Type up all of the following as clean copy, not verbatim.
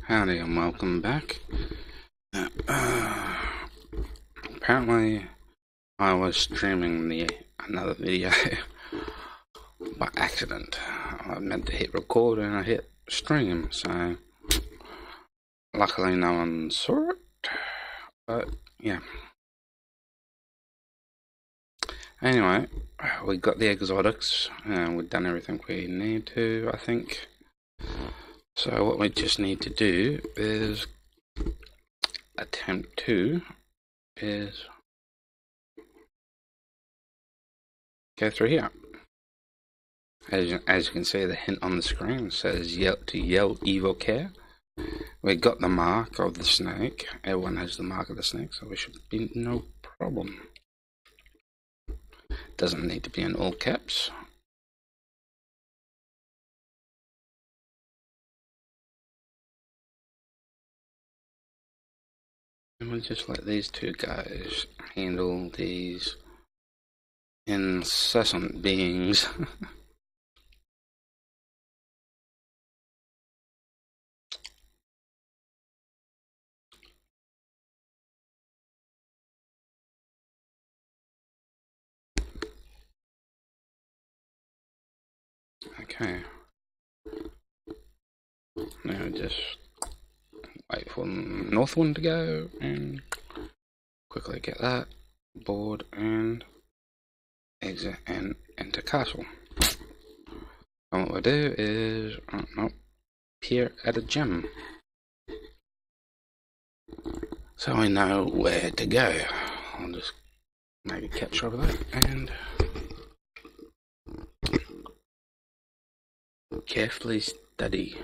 Howdy and welcome back. Apparently I was streaming another video by accident. I meant to hit record and I hit stream, so luckily no one saw it, but yeah. Anyway, we got the exotics and we've done everything we need to, I think. So what we just need to do is attempt to go through here. As you can see, the hint on the screen says yell evil care. We got the mark of the snake. Everyone has the mark of the snake, so we should be no problem. Doesn't need to be in all caps. And we'll just let these two guys handle these incessant beings. Okay. Now just wait for the north one to go and quickly get that board and exit and enter castle. And what we'll do is appear at a gem, so we know where to go. I'll just make a capture of that and carefully study.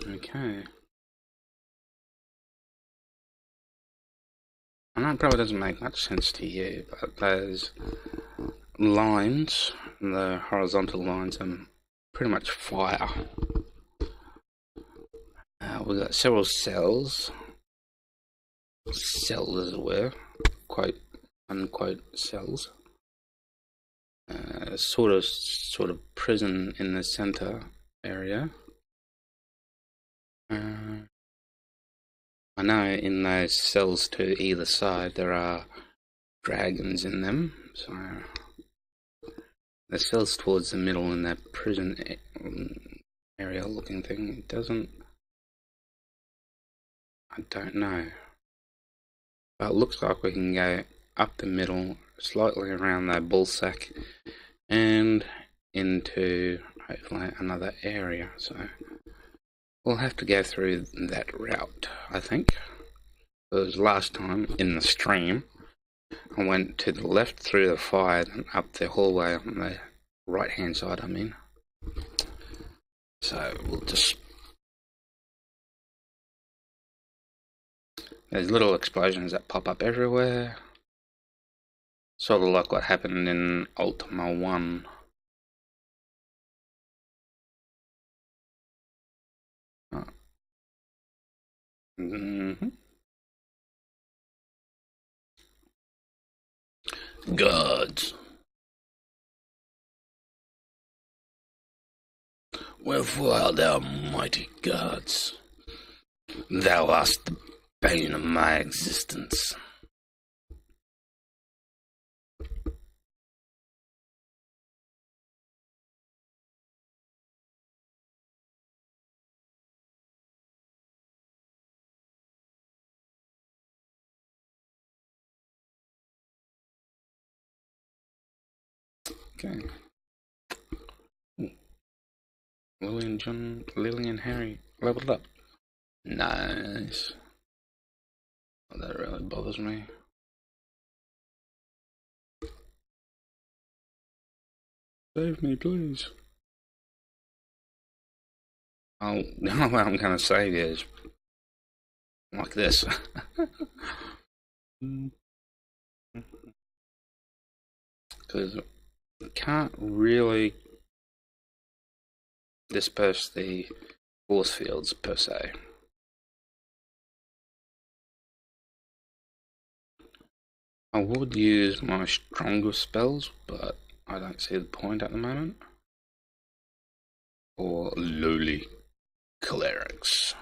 Okay. I know it probably doesn't make much sense to you, but those lines, the horizontal lines, are pretty much fire. We've got several cells as it were, quote unquote cells. Sort of prison in the center area. I know in those cells to either side there are dragons in them, so the cells towards the middle in that prison area looking thing doesn't, I don't know, but it looks like we can go up the middle, slightly around that ball sack and into hopefully another area. So we'll have to go through that route, I think. Because last time in the stream I went to the left through the fire and up the hallway on the right hand side, I mean. So we'll just, there's little explosions that pop up everywhere, sort of like what happened in Ultima 1. Gods. Wherefore art thou, mighty gods? Thou art the bane of my existence. Okay. Lily and Harry leveled up. Nice. Oh, that really bothers me. Save me, please. Oh, the only way I'm gonna save you is like this. Because I can't really disperse the force fields per se. I would use my stronger spells, but I don't see the point at the moment. Or lowly clerics.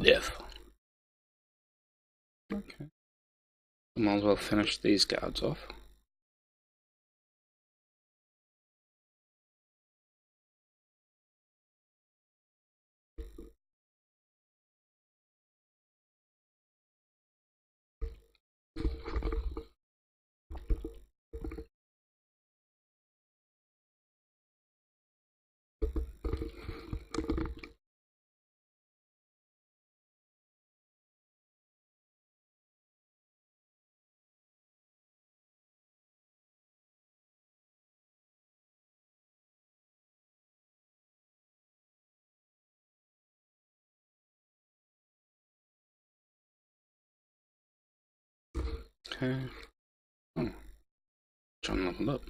Death. Okay. Might as well finish these guards off. Okay. Oh, John leveled up.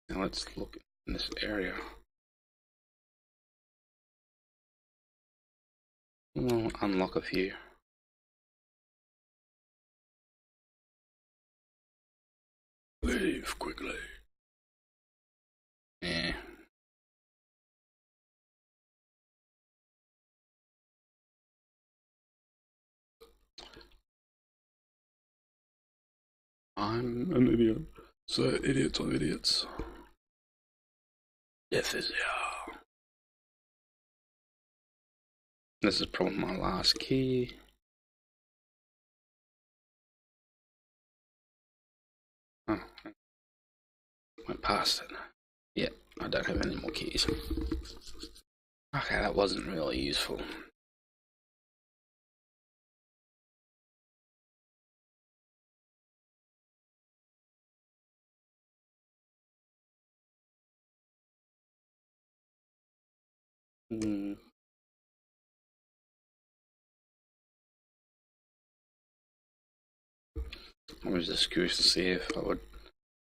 Now let's look in this area. We'll unlock a few. Leave quickly. Yeah. I'm an idiot. So idiots are idiots. Death is here. This is probably my last key. Oh, went past it. Yeah, I don't have any more keys. Okay, that wasn't really useful. I was just curious to see if I would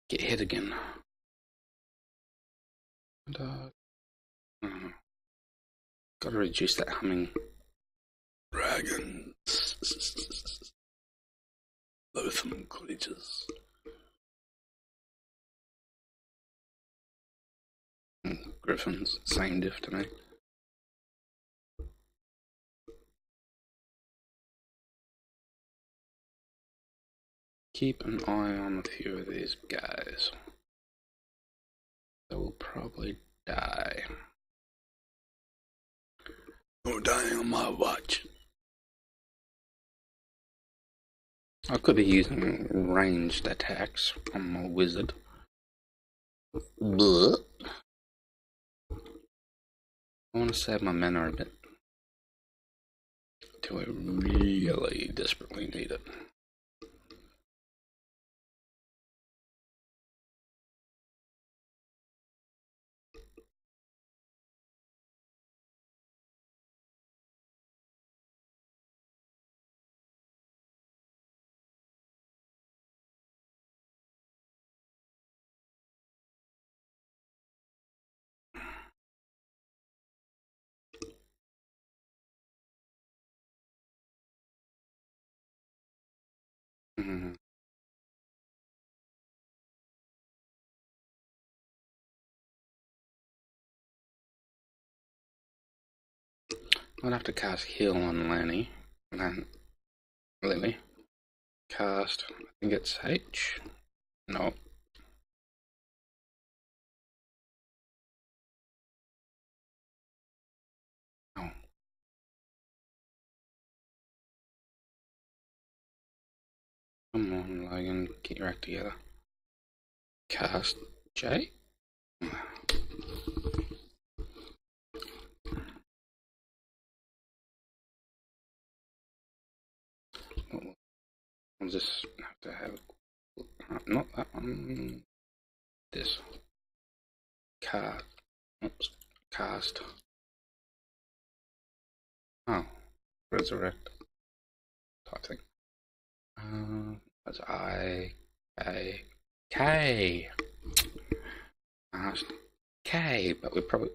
get hit again. And, gotta reduce that humming. Dragons. Loathsome creatures. Griffins, same diff to me. Keep an eye on a few of these guys. They will probably die. You're dying on my watch. I could be using ranged attacks on my wizard. But I want to save my mana a bit. Till I really desperately need it. I'd have to cast heal on Lanny, and then Lily. Cast, I think it's H. No. No. Come on, Logan, get your act together. Cast J. I'll just have to have not that one. This card. Oops. Cast. Oh, resurrect type thing. That's K. K, but we probably.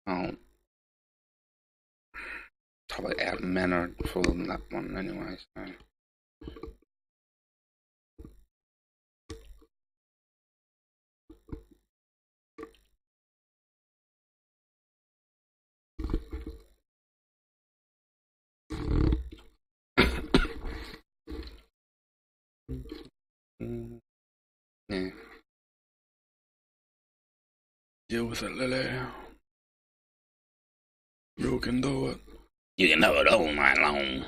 Oh, probably out mannered for that one anyway. So. Yeah. Deal with it, Lily. You can do it. You can do it all night long.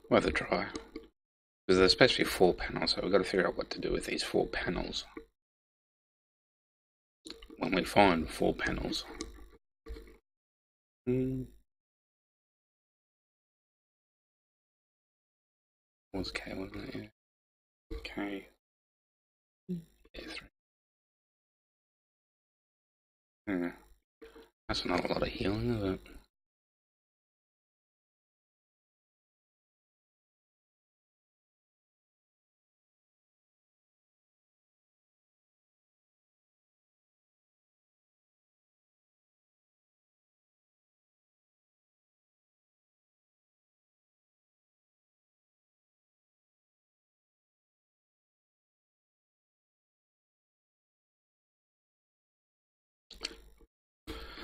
Worth a try. Because there's supposed to be 4 panels, so we've got to figure out what to do with these 4 panels. When we find 4 panels. Was K, wasn't it? Yeah. K. A3. Yeah. That's not a lot of healing, is it?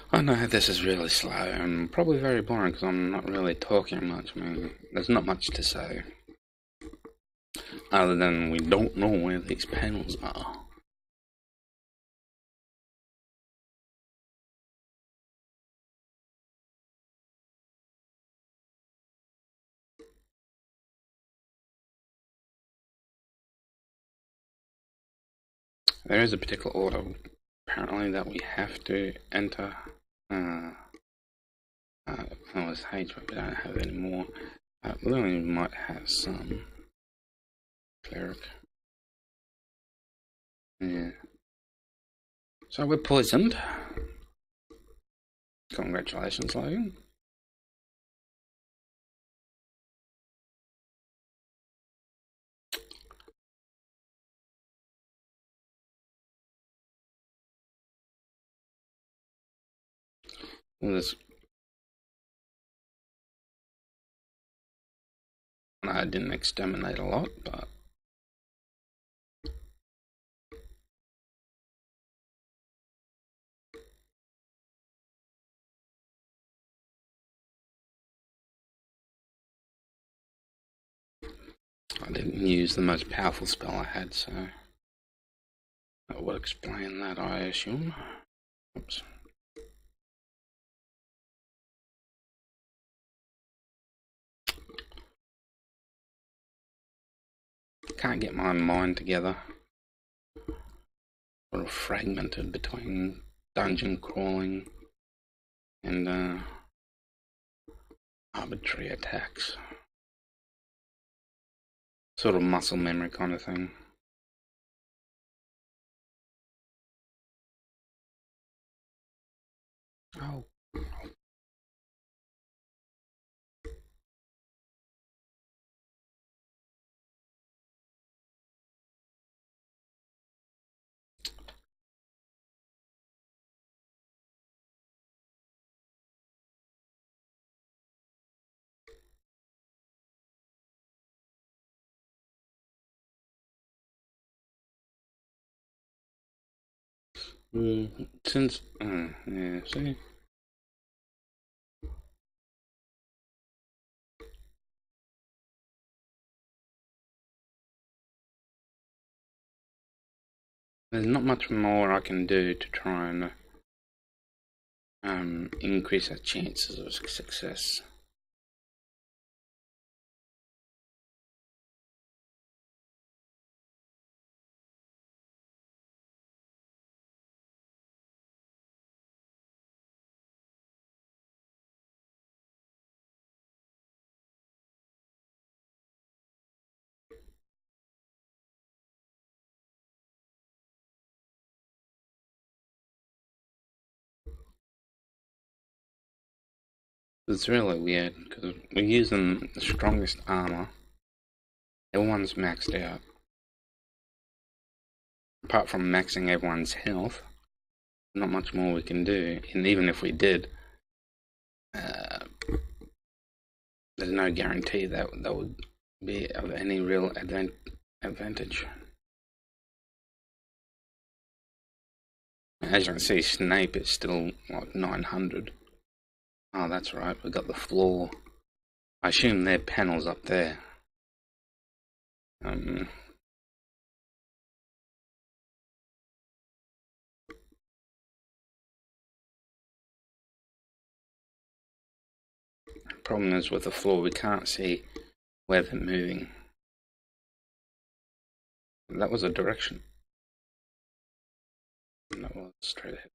I know this is really slow and probably very boring because I'm not really talking much. I mean, there's not much to say. Other than we don't know where these panels are. There is a particular order, apparently, that we have to enter. That was H, but we don't have any more. Lily might have some. Cleric. Yeah. So we're poisoned. Congratulations, Logan. Well, I didn't exterminate a lot, but I didn't use the most powerful spell I had, so that would explain that, I assume. Oops. Can't get my mind together. Sort of fragmented between dungeon crawling and arbitrary attacks. Sort of muscle memory kind of thing. Oh. Since, yeah, see? There's not much more I can do to try and increase our chances of success. It's really weird because we're using the strongest armor. Everyone's maxed out. Apart from maxing everyone's health, not much more we can do. And even if we did, uh, there's no guarantee that that would be of any real advantage. As you can see, Snape is still like 900. Oh, that's right, we got the floor. I assume their panel's up there. Problem is with the floor, we can't see where they're moving. That was a direction. That was straight ahead.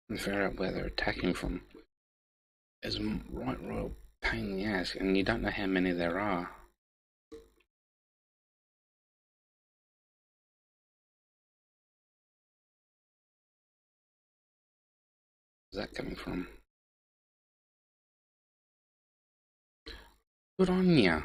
And figure out where they're attacking from is right royal pain in the ass, and you don't know how many there are. Where's that coming from? Good on ya.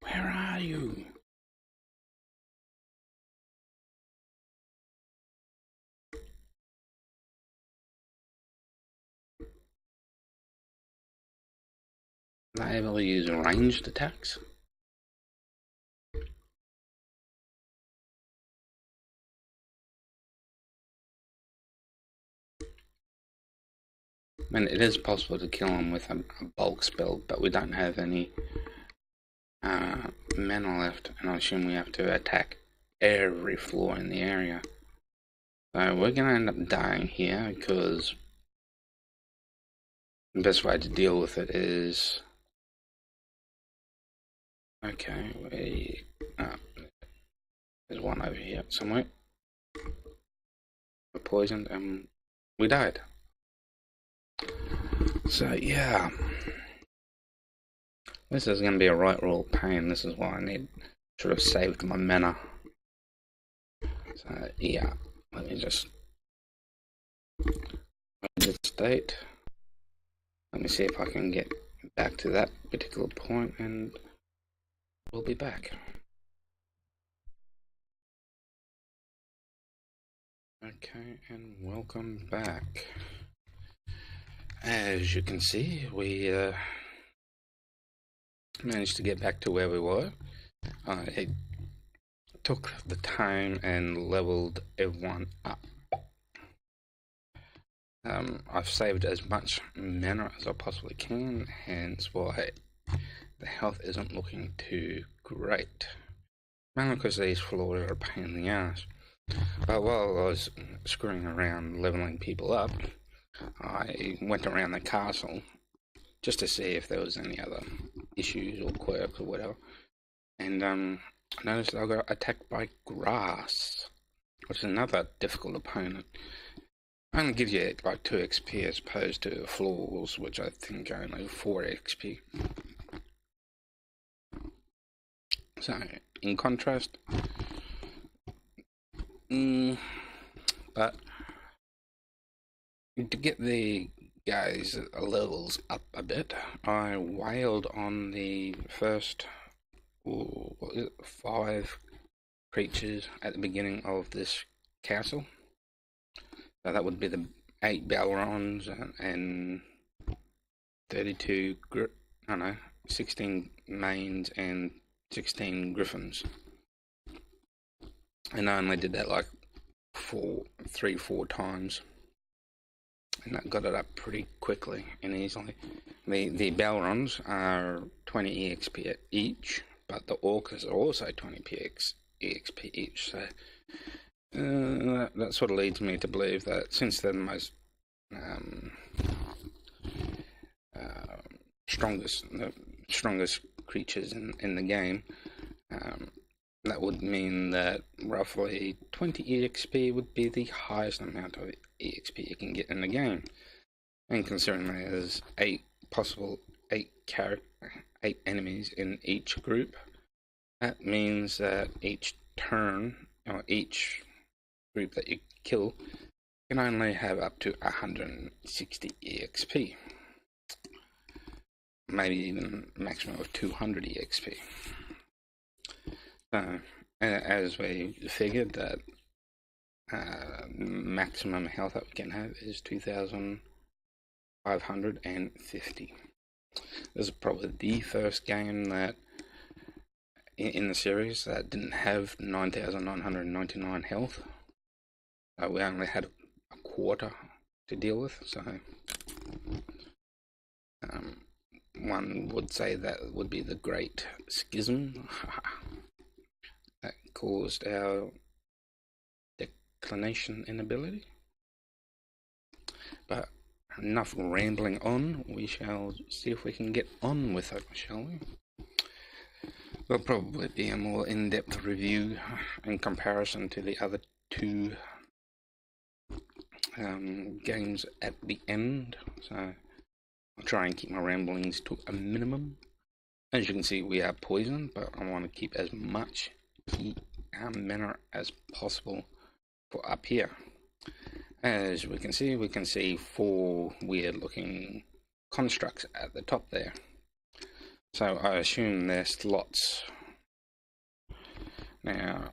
Where are you? Are they able to use ranged attacks? I mean, it is possible to kill them with a bulk spell, but we don't have any mana left, and I assume we have to attack every floor in the area. So we're gonna end up dying here because the best way to deal with it is okay. There's one over here somewhere. We're poisoned and we died. So yeah, this is gonna be a right royal pain. This is why I should have saved my mana. So yeah, let me just exit state. Let me see if I can get back to that particular point, and we'll be back. Okay, and welcome back. As you can see, we managed to get back to where we were. It took the time and leveled everyone up. I've saved as much mana as I possibly can, hence why the health isn't looking too great. Mainly because these floors are a pain in the ass. But while I was screwing around leveling people up, I went around the castle just to see if there was any other issues or quirks or whatever. And I noticed I got attacked by grass, which is another difficult opponent. only gives you like 2 XP as opposed to floors, which I think are only 4 XP. So, in contrast, but to get the guys' levels up a bit, I wailed on the first 5 creatures at the beginning of this castle. So that would be the 8 Balrons and 32 I don't know, 16 mains and 16 griffins. And I only did that like 3-4 times. And that got it up pretty quickly and easily. The Balrons are 20 EXP each, but the Orcas are also 20 EXP each. So that sort of leads me to believe that since they're the most strongest creatures in the game, that would mean that roughly 20 EXP would be the highest amount of EXP you can get in the game. And considering there's 8 enemies in each group, that means that each turn, or each group that you kill, can only have up to 160 EXP. Maybe even a maximum of 200 EXP. So, as we figured that maximum health that we can have is 2,550. This is probably the first game that in the series that didn't have 9,999 health. We only had a quarter to deal with, so one would say that would be the Great Schism that caused our declination in ability. But enough rambling on, we shall see if we can get on with it, shall we? There'll probably be a more in-depth review in comparison to the other 2 games at the end, so I'll try and keep my ramblings to a minimum. As you can see, we are poisoned, but I want to keep as much mana as possible for up here. As we can see 4 weird looking constructs at the top there. So I assume they're slots. Now,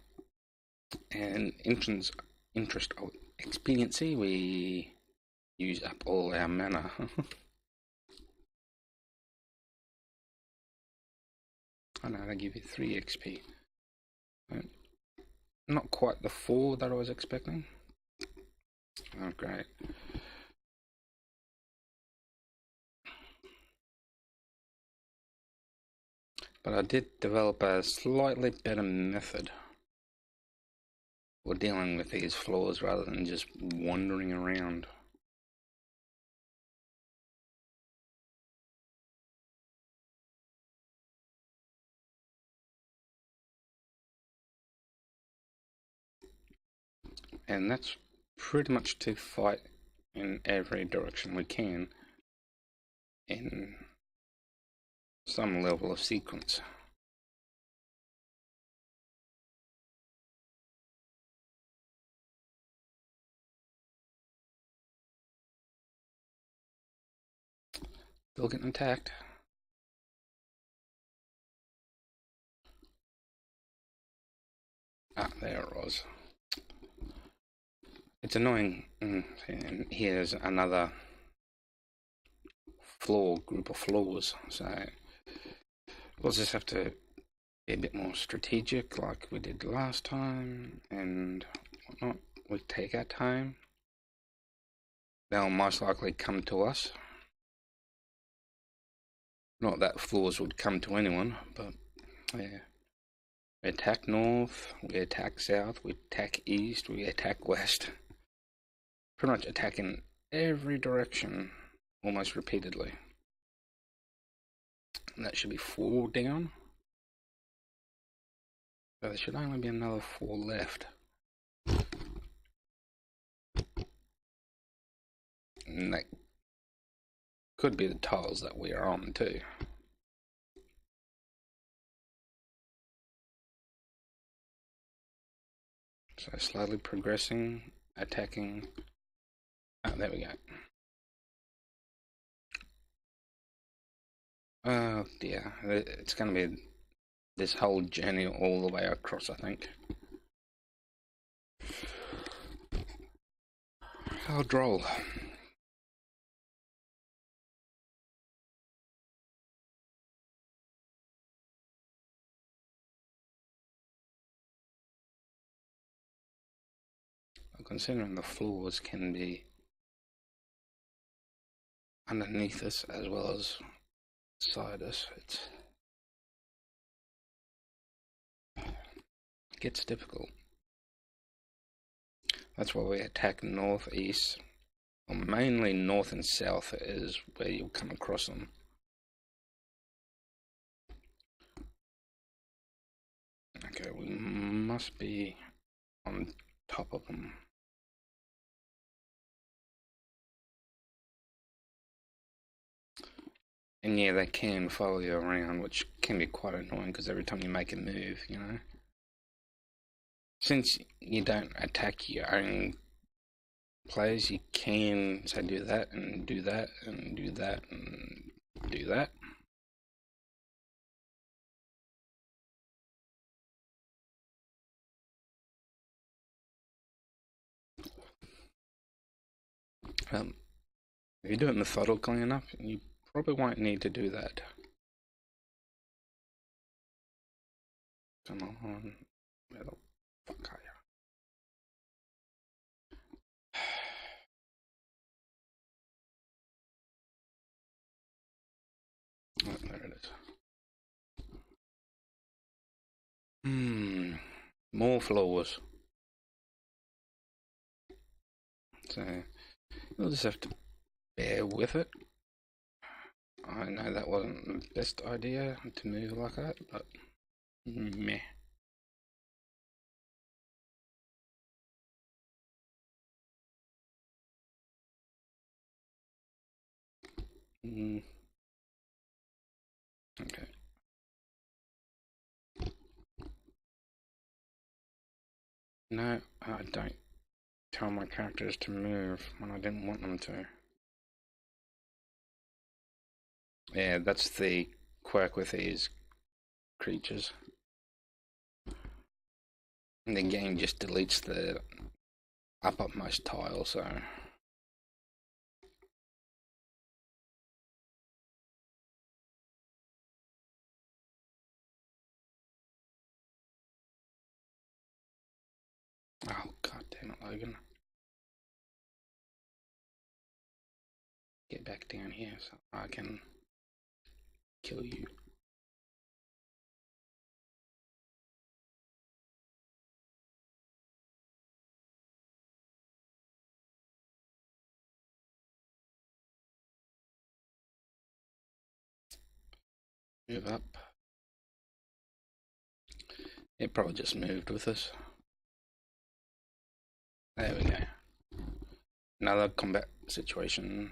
in interest of expediency, we use up all our mana. I know, they give you 3 XP. Not quite the 4 that I was expecting. Oh, great. But I did develop a slightly better method for dealing with these floors rather than just wandering around. And that's pretty much to fight in every direction we can in some level of sequence. Still getting attacked. Ah, there it was. It's annoying. And here's another group of floors. So we'll just have to be a bit more strategic like we did last time and whatnot. We take our time. They'll most likely come to us. Not that floors would come to anyone, but yeah. We attack north, we attack south, we attack east, we attack west. Pretty much attack in every direction, almost repeatedly. And that should be 4 down. So there should only be another 4 left. And that could be the tiles that we are on too. So slowly progressing, attacking. Oh, there we go. Oh dear, it's going to be this whole journey all the way across, I think. How droll. Considering the floors can be underneath us as well as beside us, it gets difficult. That's why we attack north, east, well, mainly north and south is where you'll come across them. Okay, we must be on top of them. And yeah, they can follow you around, which can be quite annoying because every time you make a move, you know. Since you don't attack your own players, you can say do that and do that and do that and do that. If you do it methodically enough, you probably won't need to do that. Come on, where the fuck are you? Oh, there it is. More floors. So you'll just have to bear with it. I know that wasn't the best idea to move like that, but meh. Okay. No, I don't tell my characters to move when I didn't want them to. Yeah, that's the quirk with these creatures. And the game just deletes the uppermost tile, so. Oh, god damn it, Logan. Get back down here so I can kill you. Move up. It probably just moved with us. There we go. Another combat situation.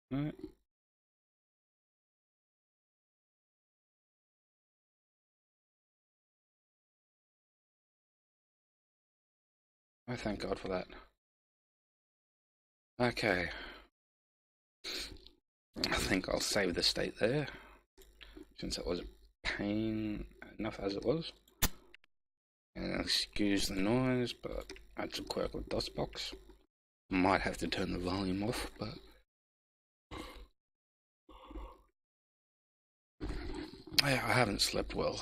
Right. I thank God for that. Okay. I think I'll save the state there, since it was a pain enough as it was. And excuse the noise, but that's a quirk with DOSBox. Might have to turn the volume off, but yeah, I haven't slept well.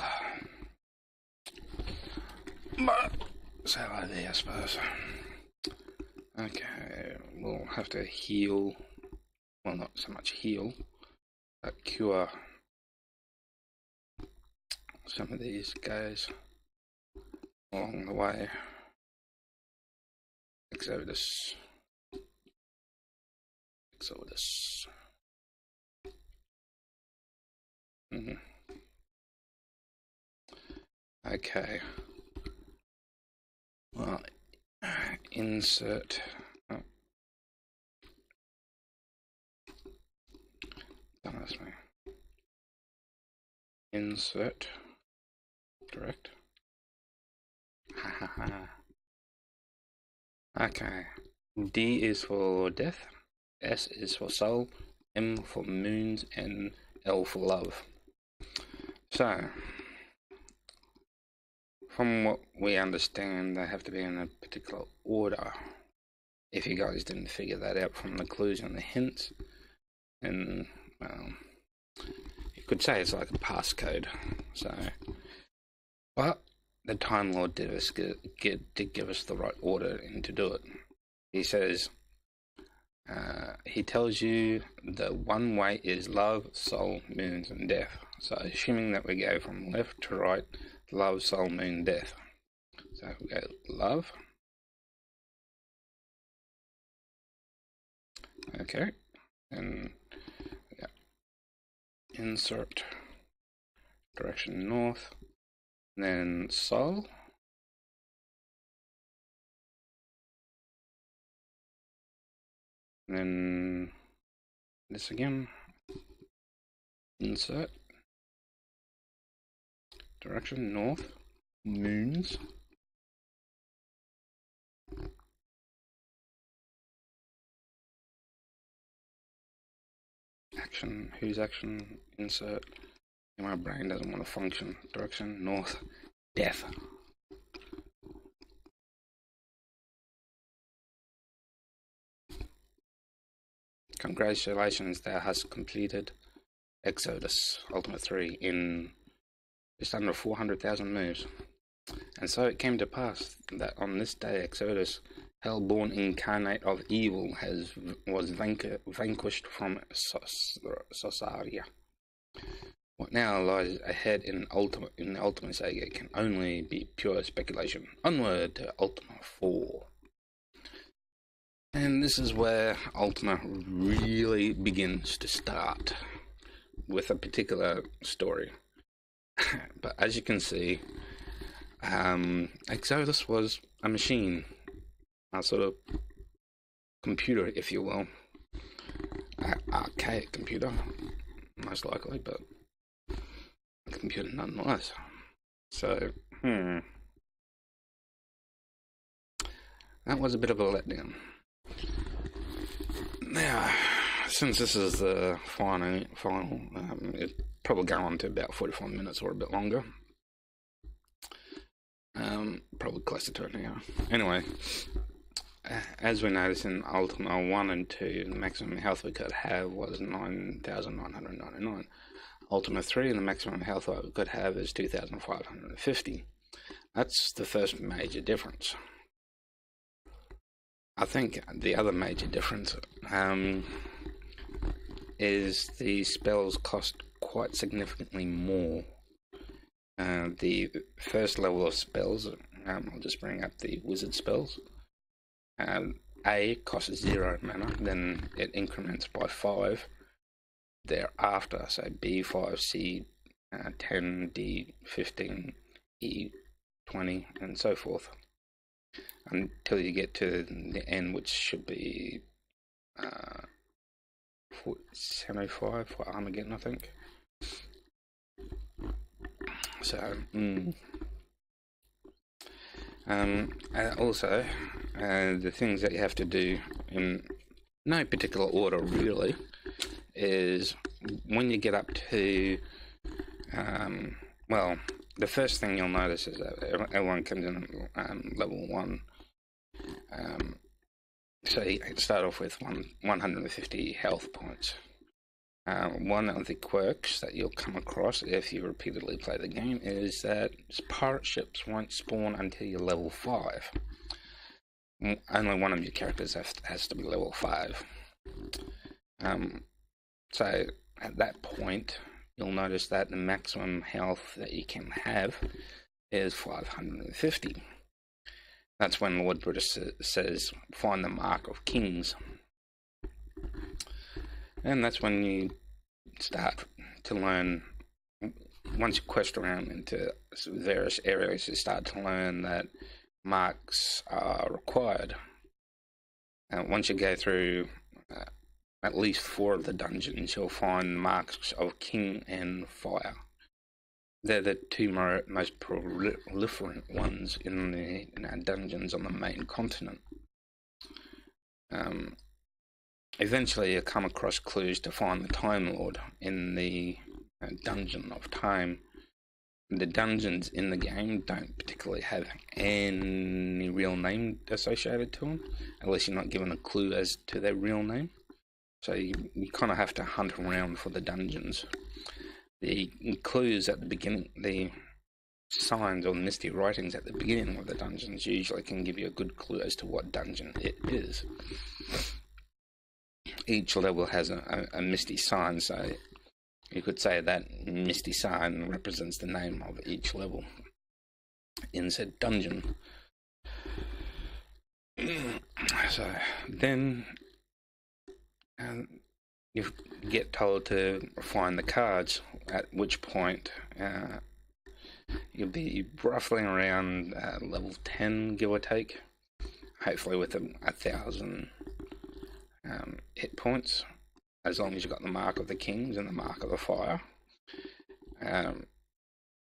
But so I suppose. Okay, we'll have to heal. Well, not so much heal, but cure some of these guys along the way. Exodus. Okay. Well, insert. Oh. insert direct. Okay. D is for death, S is for soul, M for moons, and L for love. So, from what we understand, they have to be in a particular order. If you guys didn't figure that out from the clues and the hints, then, well, you could say it's like a passcode. So, but the Time Lord did give us the right order and to do it. He says, he tells you the one way is love, soul, moons, and death. So assuming that we go from left to right, love, soul, moon, death. So we go love. Okay. And yeah. Insert direction north. Then soul. And then this again. Insert direction north. Moons. Action. Whose action? Insert. My brain doesn't want to function. Direction north. Death. Congratulations, thou hast completed Exodus Ultima 3 in just under 400,000 moves. And so it came to pass that on this day Exodus, hell-born incarnate of evil, was vanquished from Sosaria. What now lies ahead in the Ultima saga can only be pure speculation. Onward to Ultima 4. And this is where Ultima really begins to start with a particular story. But as you can see, Exodus was a machine, a sort of computer, if you will. Archaic computer, most likely, but a computer nonetheless. So, that was a bit of a letdown. Now, since this is the final, it'll probably go on to about 45 minutes or a bit longer. Probably closer to it now. Anyway, as we noticed in Ultima 1 and 2, the maximum health we could have was 9,999. Ultima 3, the maximum health we could have is 2,550. That's the first major difference. I think the other major difference is the spells cost quite significantly more. The first level of spells, I'll just bring up the wizard spells. A costs 0 mana, then it increments by 5 thereafter, so B5, C 10, D 15, E 20, and so forth, until you get to the end, which should be 75 for Armageddon, I think. So, also, the things that you have to do in no particular order, really, is when you get up to, well, the first thing you'll notice is that everyone comes in level 1. So you start off with 150 health points. One of the quirks that you'll come across if you repeatedly play the game is that pirate ships won't spawn until you're level 5. Only one of your characters has to be level 5. So at that point, you'll notice that the maximum health that you can have is 550. That's when Lord British says, find the mark of kings. And that's when you start to learn, once you quest around into various areas, you start to learn that marks are required. Once you go through at least 4 of the dungeons, you'll find marks of king and fire. they're the two most proliferant ones in the dungeons on the main continent. Eventually, you come across clues to find the Time Lord in the Dungeon of Time. The dungeons in the game don't particularly have any real name associated to them, unless you're not given a clue as to their real name. So you kind of have to hunt around for the dungeons. The clues at the beginning, the signs or misty writings at the beginning of the dungeons usually can give you a good clue as to what dungeon it is. Each level has a misty sign, so you could say that misty sign represents the name of each level in said dungeon. So then you get told to find the cards, at which point you'll be roughly around level 10, give or take, hopefully with 1,000 hit points, as long as you've got the Mark of the Kings and the Mark of the Fire.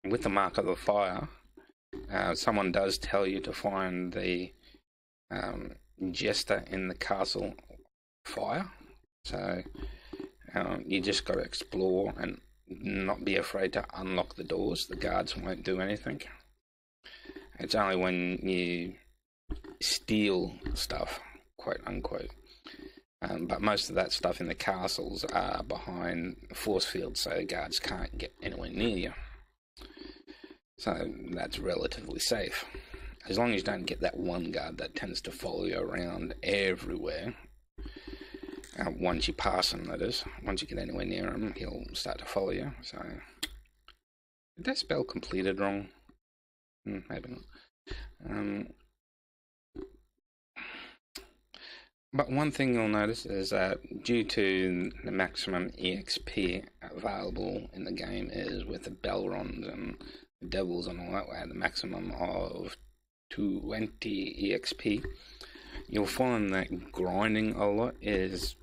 With the Mark of the Fire, someone does tell you to find the Jester in the Castle Fire, so you just got to explore and not be afraid to unlock the doors. The guards won't do anything. It's only when you steal stuff, quote unquote. But most of that stuff in the castles are behind force fields, so guards can't get anywhere near you. So that's relatively safe. As long as you don't get that one guard that tends to follow you around everywhere. Once you pass him, that is. Once you get anywhere near him, he'll start to follow you. So, did that spell completed wrong? Maybe not. But one thing you'll notice is that due to the maximum EXP available in the game is with the Belrons and the Devils and all that, we had the maximum of 20 EXP. You'll find that grinding a lot is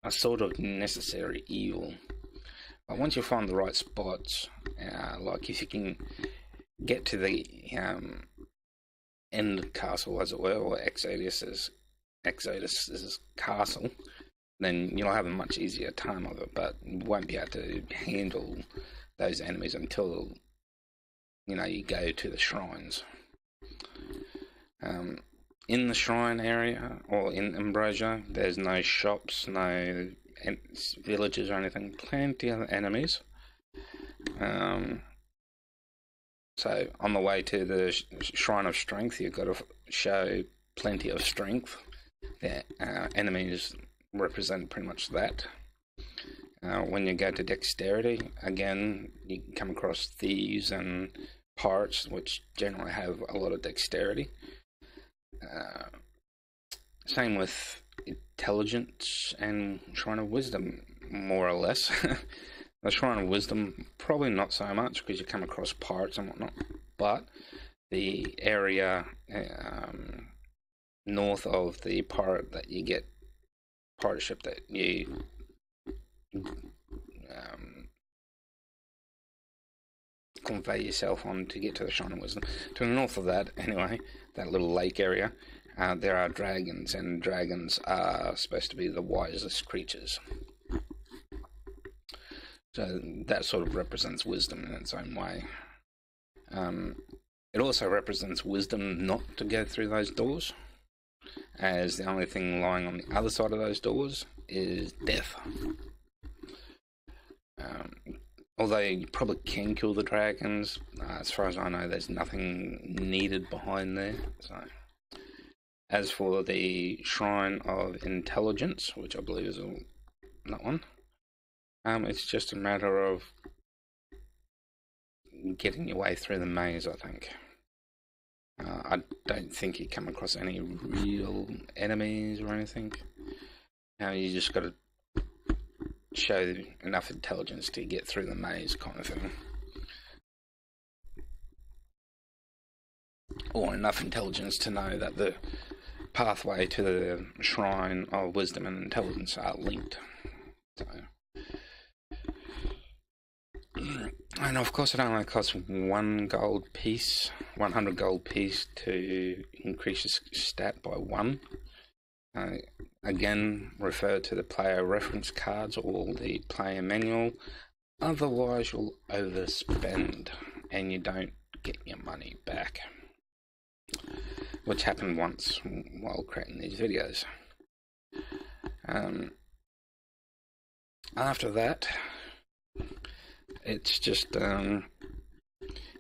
a sort of necessary evil. But once you find the right spots, like if you can get to the end castle, as it were, or Exodus's castle, then you'll have a much easier time of it, but you won't be able to handle those enemies until you go to the shrines. In the shrine area, or in Ambrosia, there's no shops, no villages or anything, plenty of enemies. So on the way to the Shrine of Strength, you've got to show plenty of strength. The enemies represent pretty much that. When you go to Dexterity, again, you come across thieves and pirates, which generally have a lot of dexterity. Same with Intelligence and Shrine of Wisdom, more or less. The Shrine of Wisdom, probably not so much, because you come across pirates and whatnot, but the area north of the pirate ship that you convey yourself on to get to the Shrine of Wisdom. To the north of that, anyway, that little lake area, there are dragons, and dragons are supposed to be the wisest creatures. So that sort of represents wisdom in its own way. It also represents wisdom not to go through those doors, as the only thing lying on the other side of those doors is death. Although you probably can kill the dragons, as far as I know, there's nothing needed behind there. So, as for the Shrine of Intelligence, which I believe is that one, it's just a matter of getting your way through the maze, I think. I don't think you come across any real enemies or anything. You just got to show enough intelligence to get through the maze, kind of thing. Or enough intelligence to know that the pathway to the Shrine of Wisdom and Intelligence are linked. And of course it only costs 1 piece, 100 gold piece to increase your stat by 1. Again, refer to the player reference cards or the player manual, otherwise you'll overspend and you don't get your money back, which happened once while creating these videos. After that, it's just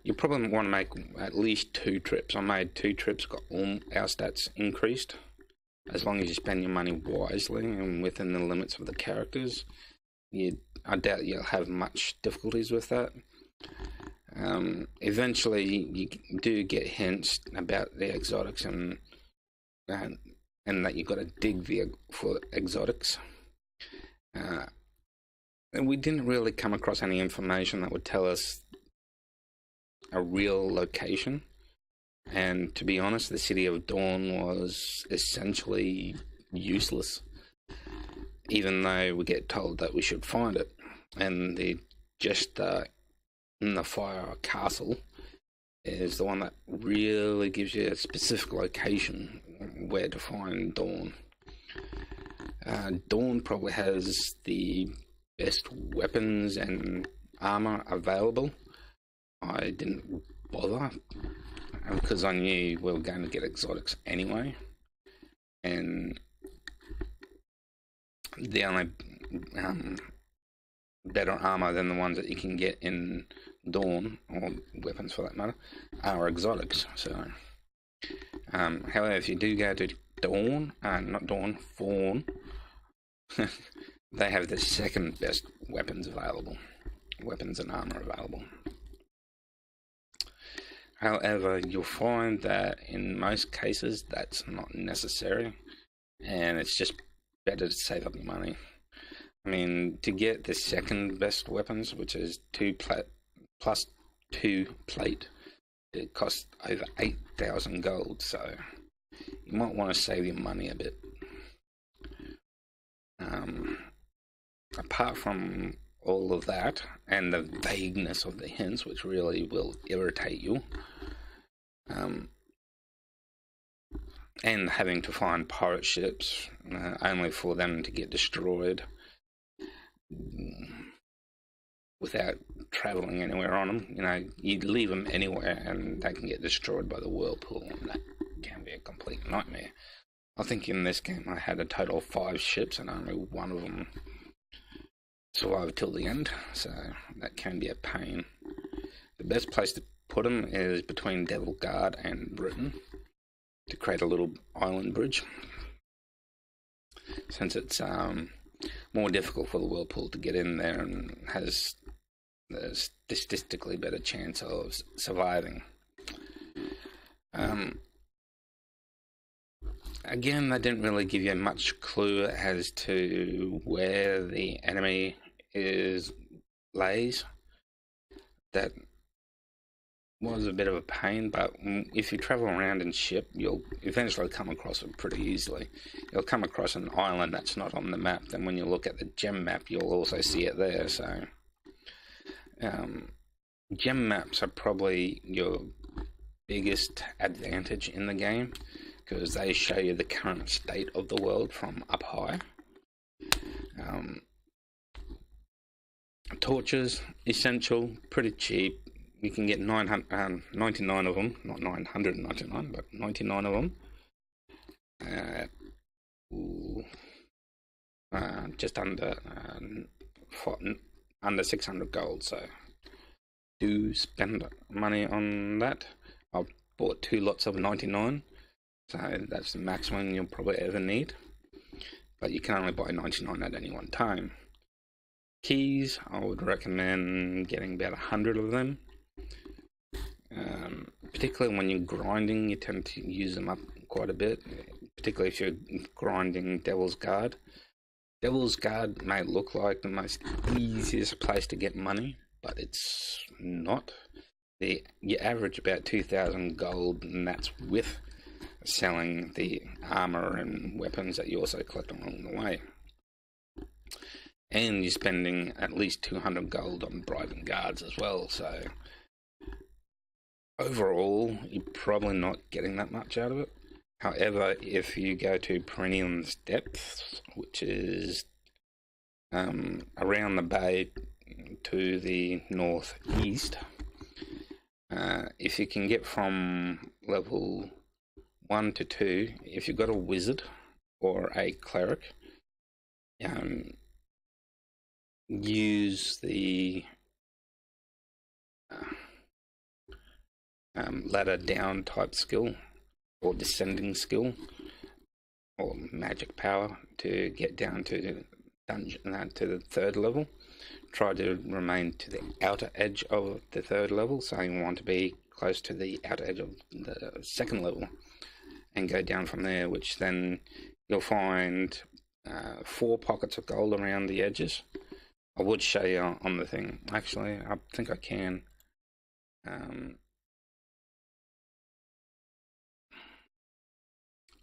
you probably want to make at least 2 trips. I made 2 trips, got all our stats increased. As long as you spend your money wisely and within the limits of the characters, I doubt you'll have much difficulties with that. Eventually, you do get hints about the exotics and that you've got to dig for exotics. And we didn't really come across any information that would tell us a real location. And to be honest, the City of Dawn was essentially useless, even though we get told that we should find it. And in the Fire Castle is the one that really gives you a specific location where to find Dawn. Dawn probably has the best weapons and armor available. I didn't bother because I knew we were going to get exotics anyway, and the only better armor than the ones that you can get in Dawn, or weapons for that matter, are exotics. So, however, if you do go to Fawn, they have the second best weapons and armor available. However, you'll find that in most cases that's not necessary, and it's just better to save up your money. I mean, to get the second best weapons, which is 2 plus 2 plate, it costs over 8,000 gold, so you might want to save your money a bit. Apart from all of that, and the vagueness of the hints, which really will irritate you, and having to find pirate ships only for them to get destroyed without travelling anywhere on them. You know, you leave them anywhere and they can get destroyed by the whirlpool, and that can be a complete nightmare. I think in this game I had a total of 5 ships and only one of them survived till the end, so that can be a pain. The best place to put them is between Devil Guard and Britain to create a little island bridge, since it's more difficult for the whirlpool to get in there and has the statistically better chance of surviving. Again, they didn't really give you much clue as to where the enemy lays. That was a bit of a pain, but if you travel around in ship, you'll eventually come across it pretty easily. You'll come across an island that's not on the map, then when you look at the gem map, you'll also see it there. So gem maps are probably your biggest advantage in the game, because they show you the current state of the world from up high. Torches, essential, pretty cheap. You can get 99 of them, not 999, but 99 of them. Just under 600 gold, so do spend money on that. I bought 2 lots of 99, so that's the maximum you'll probably ever need, but you can only buy 99 at any one time. Keys, I would recommend getting about 100 of them. Particularly when you're grinding, you tend to use them up quite a bit, particularly if you're grinding Devil's Guard. Devil's Guard may look like the most easiest place to get money, but it's not. You average about 2,000 gold, and that's with selling the armor and weapons that you also collect along the way. and you're spending at least 200 gold on bribing guards as well, so overall you're probably not getting that much out of it. However, if you go to Perennium's Depths, which is around the bay to the northeast, if you can get from level 1 to 2, if you've got a wizard or a cleric, use the ladder down type skill or descending skill or magic power to get down to dungeon to the 3rd level. Try to remain to the outer edge of the 3rd level, so you want to be close to the outer edge of the 2nd level and go down from there, which then you'll find 4 pockets of gold around the edges. I would show you on the thing. Actually, I think I can.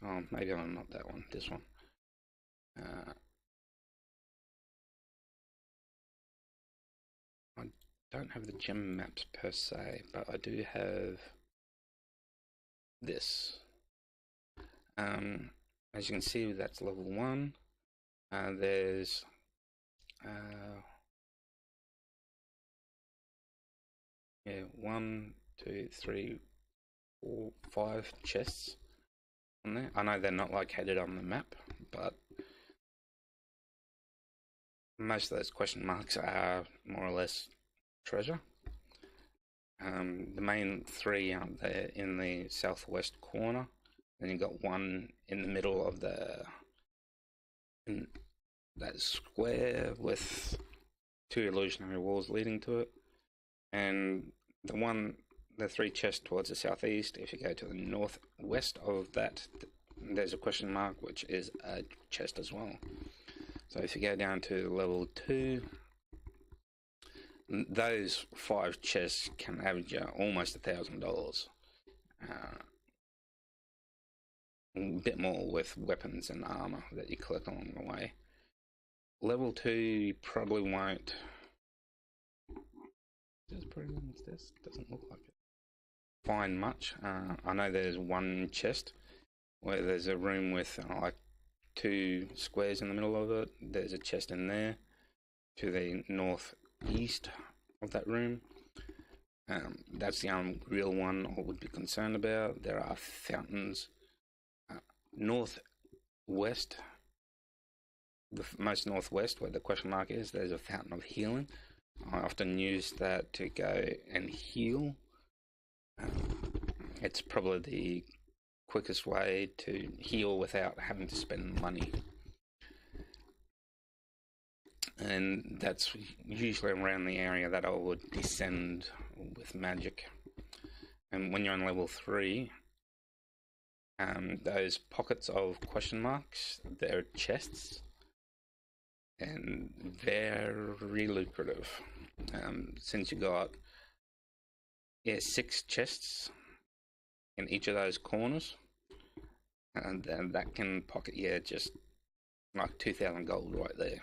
Oh, maybe I'm not that one. This one. I don't have the gem maps per se, but I do have this. As you can see, that's level 1. There's 1, 2, 3, 4, 5 chests on there. I know they're not located on the map, but most of those question marks are more or less treasure. The main 3 out there in the southwest corner. Then you've got 1 in the middle of that square with 2 illusionary walls leading to it, and the 3 chests towards the southeast. If you go to the northwest of that, there's a question mark, which is a chest as well. So if you go down to level 2, those 5 chests can average you almost $1,000. A bit more with weapons and armor that you collect along the way. Level 2, you probably won't. Doesn't look like it. Find much. I know there's 1 chest where there's a room with like 2 squares in the middle of it. There's a chest in there to the northeast of that room. That's the only real one I would be concerned about. There are fountains northwest, the most northwest where the question mark is. There's a fountain of healing. I often use that to go and heal. It's probably the quickest way to heal without having to spend money. And that's usually around the area that I would descend with magic. And when you're on level 3, those pockets of question marks, they're chests, and very lucrative. Since you got 6 chests in each of those corners, and then that can pocket just like 2,000 gold right there,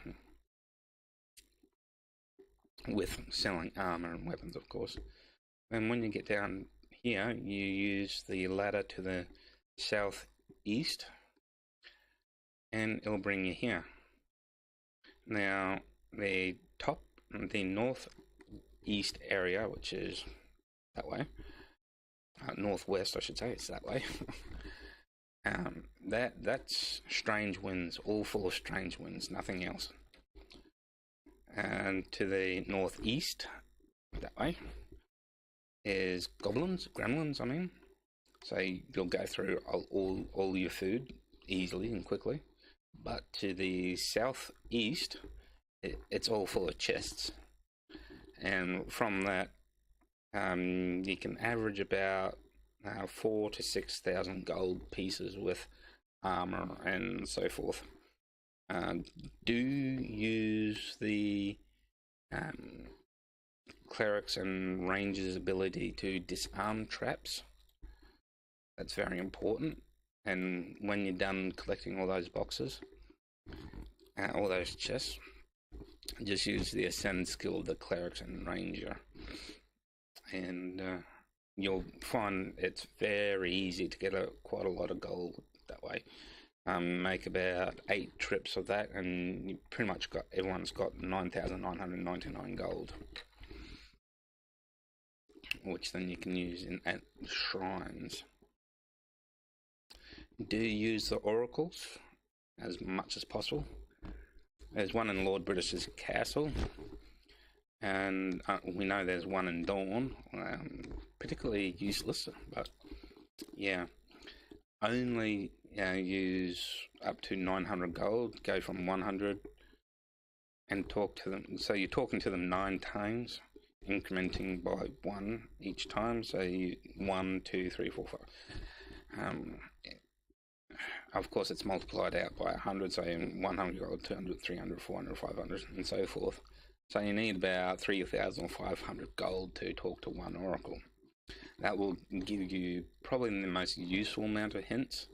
with selling armor and weapons, of course. And when you get down here, you use the ladder to the southeast, and it'll bring you here. Now, the northeast area, which is that way, northwest, I should say, it's that way. That's strange winds, all full of strange winds, nothing else. And to the northeast, that way, is gremlins, I mean. So you'll go through all your food easily and quickly. But to the southeast, it's all full of chests. And from that, you can average about 4,000 to 6,000 gold pieces with armor and so forth. Do use the clerics and rangers' ability to disarm traps. That's very important. And when you're done collecting all those boxes, all those chests, just use the Ascend skill of the Clerics and Ranger, and you'll find it's very easy to get quite a lot of gold that way. Make about 8 trips of that, and you pretty much everyone's got 9,999 gold, which then you can use at shrines. Do use the oracles as much as possible. There's one in Lord British's castle, and we know there's one in Dawn. Particularly useless, but yeah, only use up to 900 gold. Go from 100 and talk to them. So you're talking to them 9 times, incrementing by 1 each time. So 1, 2, 3, 4, 5. Of course, it's multiplied out by 100, so 100 gold, 200, 300, 400, 500, and so forth. So you need about 3,500 gold to talk to one oracle. That will give you probably the most useful amount of hints.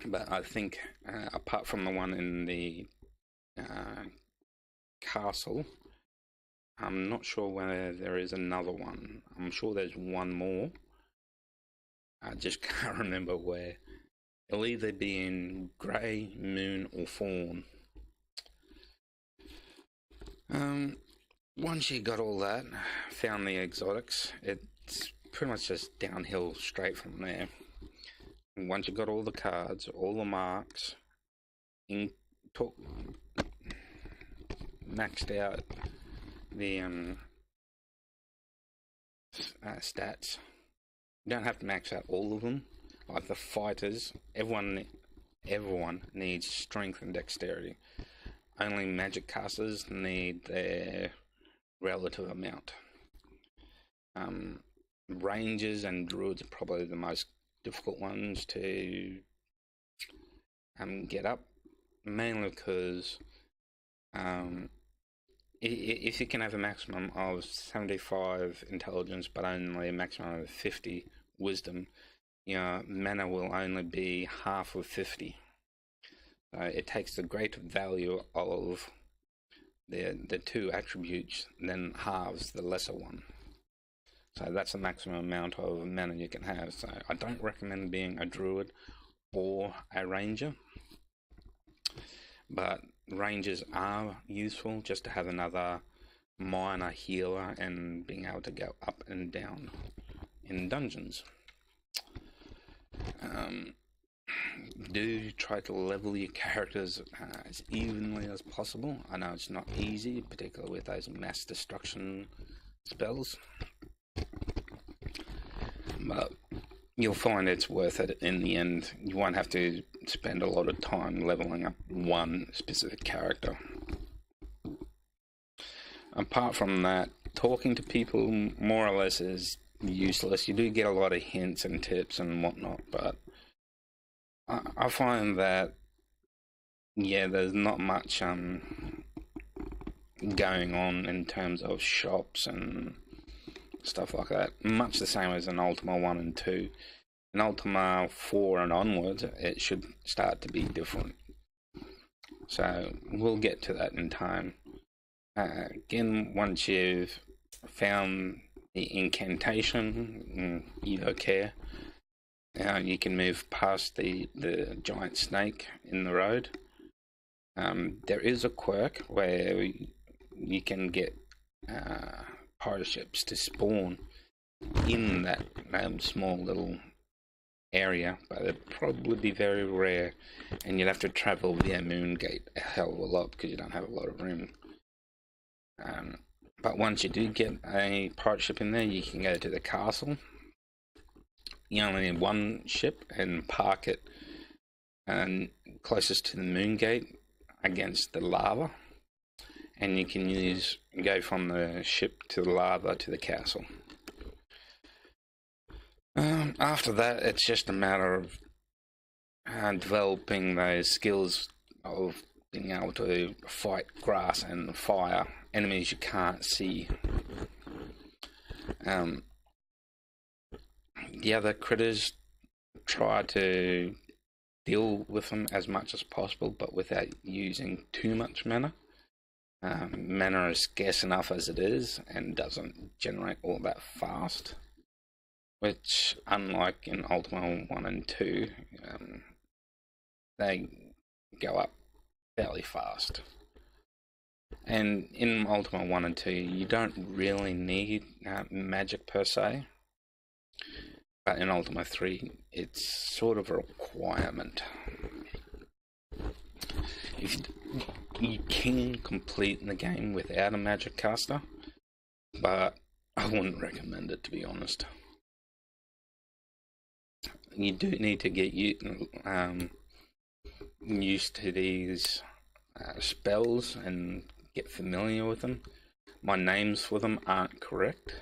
But I think, apart from the one in the castle, I'm not sure whether there is another one. I'm sure there's one more. I just can't remember where. It'll either be in Grey, Moon, or Fawn. Once you got all that, found the exotics, it's pretty much just downhill straight from there. And once you got all the cards, all the marks, maxed out the stats. You don't have to max out all of them. Like the fighters, everyone needs strength and dexterity. Only magic casters need their relative amount. Rangers and druids are probably the most difficult ones to get up, mainly because if you can have a maximum of 75 intelligence but only a maximum of 50 wisdom, your mana will only be half of 50. It takes the greater value of the 2 attributes, then halves the lesser one. So that's the maximum amount of mana you can have. So I don't recommend being a druid or a ranger, but rangers are useful just to have another minor healer and being able to go up and down in dungeons. Do try to level your characters as evenly as possible. I know it's not easy, particularly with those mass destruction spells, but you'll find it's worth it in the end. You won't have to spend a lot of time leveling up one specific character. Apart from that, talking to people more or less is useless. You do get a lot of hints and tips and whatnot, but I find that, there's not much going on in terms of shops and stuff like that. Much the same as in Ultima 1 and 2. In Ultima 4 and onwards, it should start to be different. So we'll get to that in time. Again, once you've found the incantation, you don't care. You can move past the giant snake in the road. There is a quirk where you can get pirate ships to spawn in that small little area, but it'd probably be very rare, and you'd have to travel via Moongate a hell of a lot because you don't have a lot of room. But once you do get a pirate ship in there, you can go to the castle. You only need one ship and park it closest to the Moongate against the lava, and you can go from the ship to the lava to the castle. After that, it's just a matter of developing those skills of being able to fight grass and fire, enemies you can't see. The other critters, try to deal with them as much as possible, but without using too much mana. Mana is scarce enough as it is and doesn't generate all that fast, which, unlike in Ultima 1 and 2, they go up fairly fast. And in Ultima 1 and 2, you don't really need magic per se, but in Ultima 3, it's sort of a requirement. If you can complete the game without a magic caster, but I wouldn't recommend it, to be honest. You do need to get used to these spells and get familiar with them. My names for them aren't correct.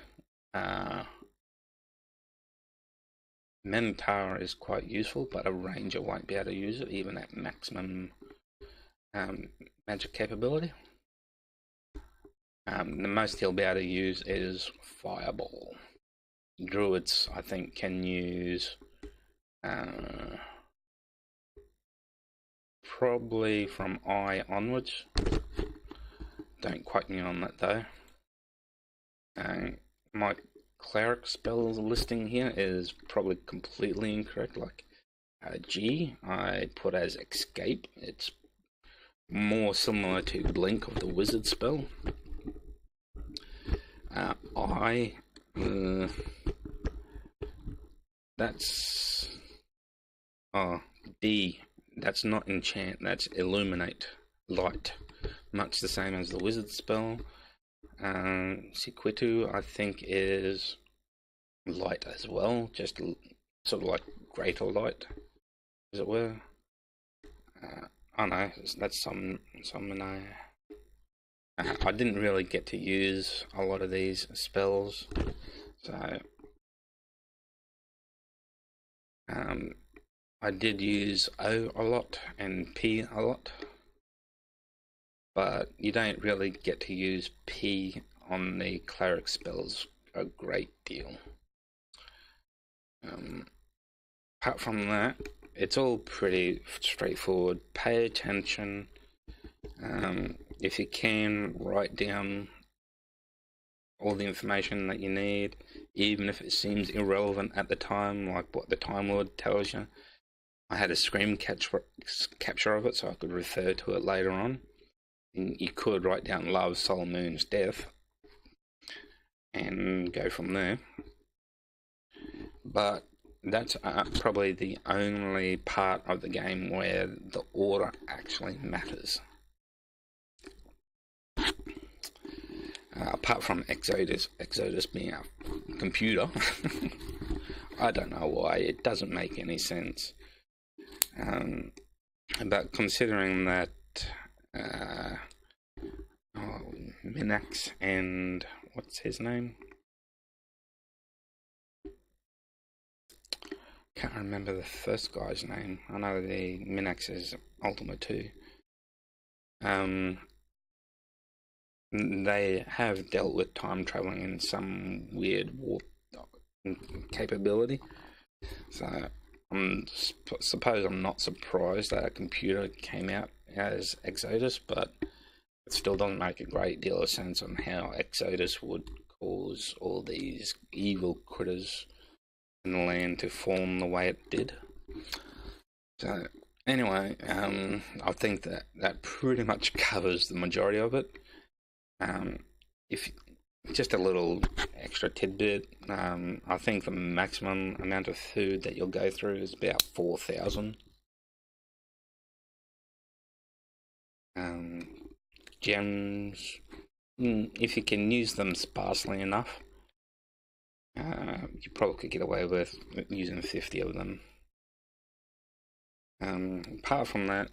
Minotaur is quite useful, but a ranger won't be able to use it, even at maximum magic capability. The most he'll be able to use is Fireball. Druids, I think, can use probably from I onwards. Don't quote me on that though. My cleric spells listing here is probably completely incorrect. Like G, I put as Escape. It's more similar to Blink of the Wizard spell. That's D. That's not enchant. That's illuminate, light. Much the same as the wizard spell. Sequitu, I think, is light as well, just sort of like greater light, as it were. Oh no, that's some I didn't really get to use a lot of these spells, so I did use O a lot and P a lot, but you don't really get to use P on the cleric spells a great deal. Apart from that, it's all pretty straightforward. Pay attention. If you can, write down all the information that you need, even if it seems irrelevant at the time, like what the Time Lord tells you. I had a screen capture of it, so I could refer to it later on. And you could write down Love, Soul, Moon's Death and go from there. But that's probably the only part of the game where the order actually matters. Apart from Exodus being a computer, I don't know why, it doesn't make any sense. But considering that Minax and what's his name? Can't remember the first guy's name. I know the Minax is Ultima 2. They have dealt with time traveling in some weird warp capability. So I suppose I'm not surprised that a computer came out as Exodus, but it still doesn't make a great deal of sense on how Exodus would cause all these evil critters in the land to form the way it did. So anyway, I think that pretty much covers the majority of it. If just a little extra tidbit, I think the maximum amount of food that you'll go through is about 4,000. Gems, if you can use them sparsely enough, you probably could get away with using 50 of them. Apart from that,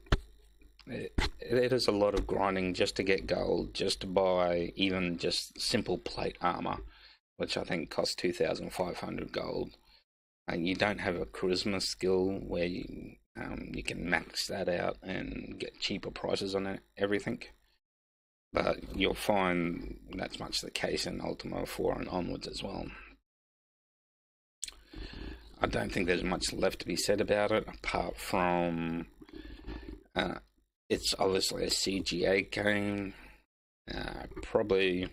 it is a lot of grinding just to get gold, just to buy even just simple plate armor, which I think costs 2,500 gold. You don't have a charisma skill where you can max that out and get cheaper prices on everything. But you'll find that's much the case in Ultima 4 and onwards as well. I don't think there's much left to be said about it, apart from it's obviously a CGA game. Probably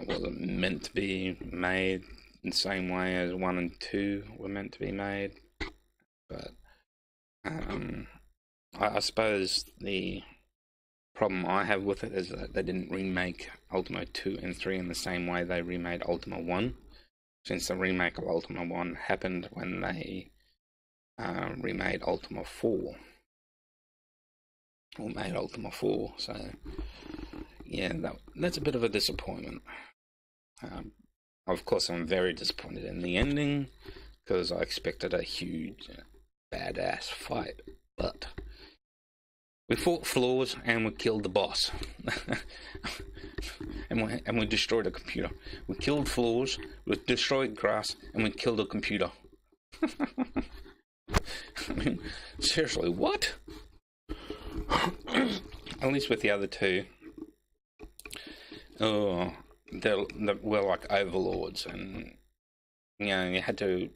wasn't meant to be made in the same way as 1 and 2 were meant to be made. But I suppose the problem I have with it is that they didn't remake Ultima 2 and 3 in the same way they remade Ultima 1, since the remake of Ultima 1 happened when they remade Ultima 4. Or made Ultima 4, so yeah, that's a bit of a disappointment. Of course, I'm very disappointed in the ending, because I expected a huge, badass fight, but we fought floors and we killed the boss. and we destroyed a computer. We killed floors, we destroyed grass, and we killed a computer. I mean, seriously, what? At least with the other two, they were like overlords, and you had to,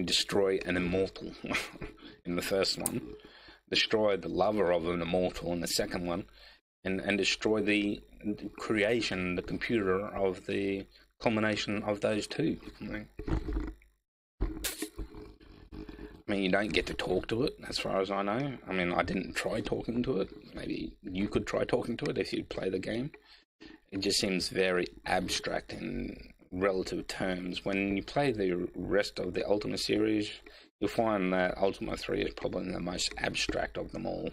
destroy an immortal in the first one, destroy the lover of an immortal in the second one, and destroy the creation, the computer of the culmination of those two. You don't get to talk to it, as far as I know. I didn't try talking to it. Maybe you could try talking to it if you play the game. It just seems very abstract in relative terms. When you play the rest of the Ultima series, you'll find that Ultima 3 is probably the most abstract of them all.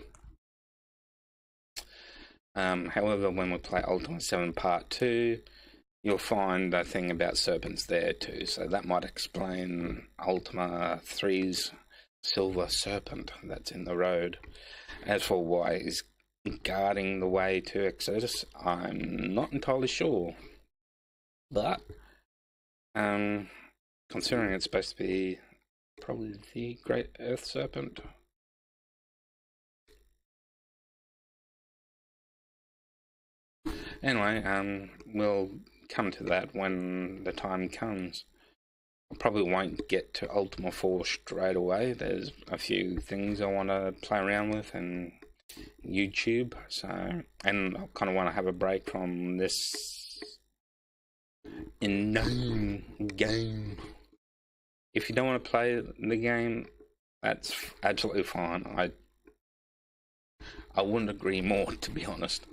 However, when we play Ultima 7 Part 2, you'll find a thing about serpents there too, so that might explain Ultima 3's silver serpent that's in the road. As for why he's guarding the way to Exodus, I'm not entirely sure. But, considering it's supposed to be probably the Great Earth Serpent. Anyway, we'll come to that when the time comes. I probably won't get to Ultima 4 straight away. There's a few things I want to play around with and YouTube, and I kind of want to have a break from this inane game. If you don't want to play the game, that's absolutely fine. I wouldn't agree more, to be honest.